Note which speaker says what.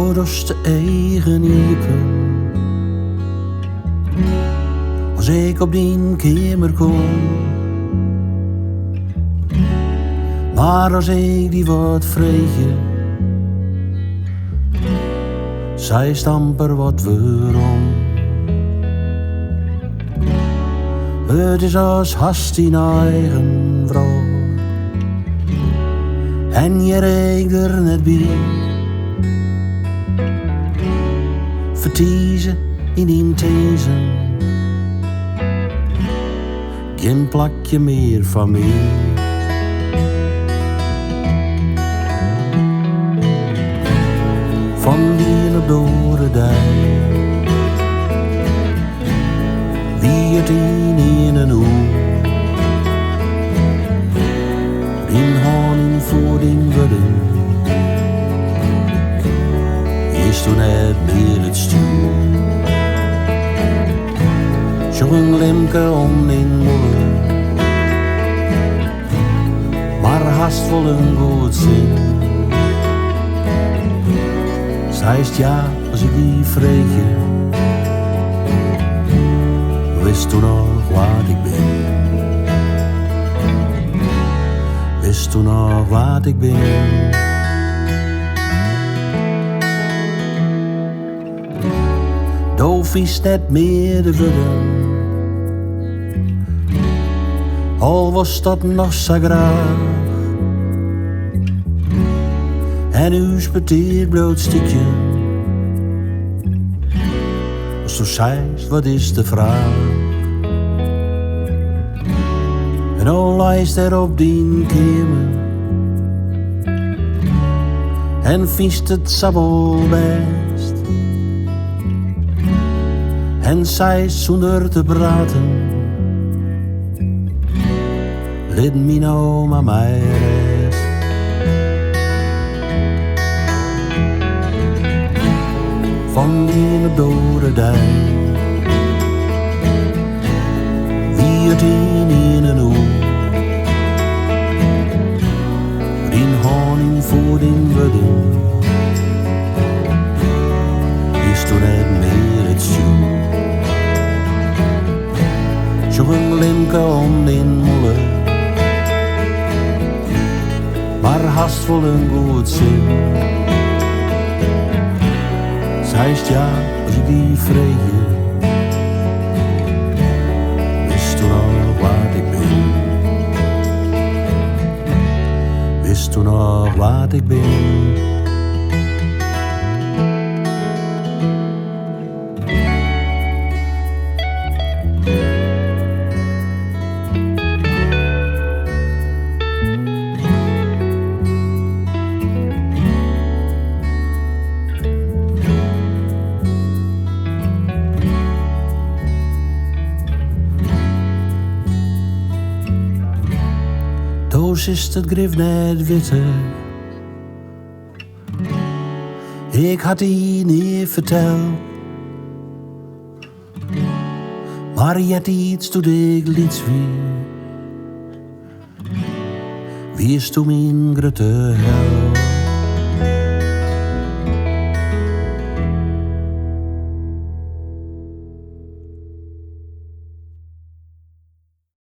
Speaker 1: Doordat de eigen iepen. Als ik op die kamer kom. Maar als ik die wat vreetje, zij stamper wat weerom. Het is als hast in eigen vrouw. En je reikt er net bij. Vertiezen in die tezen. Geen plakje meer van mij. Van die op door de dijk. Wie het in en hoe. In honing voor die worden. Is toen net meer het stuur. Zo'n limke om in moeder. Maar haast vol een goed zin. Zijst ja, als ik die vreetje. Wist toen nog wat ik ben. Wist toen nog wat ik ben. Doof is net meer de wudden. Al was dat nog zo graag. En u speteert bloodstukje. Als zo zijst, wat is de vraag? En al lijst er op die kamer. En viest het sabbel best. En zijst zonder te praten. Rit me nou maar mij rest. Van die op dode dijk. Wie het in en hoe. Die honing voor die wudden. Is toen net meer het stuur. Zo'n limke om in moeder. Maar haast vol een goed zin. Zijst ja, als ik die vreetje. Wist toen nog wat ik ben. Wist toen nog wat ik ben. Doos is het grif net witte. Ik had die niet verteld. Maar je had iets toen ik liet wie. Wie is toen mijn grote held?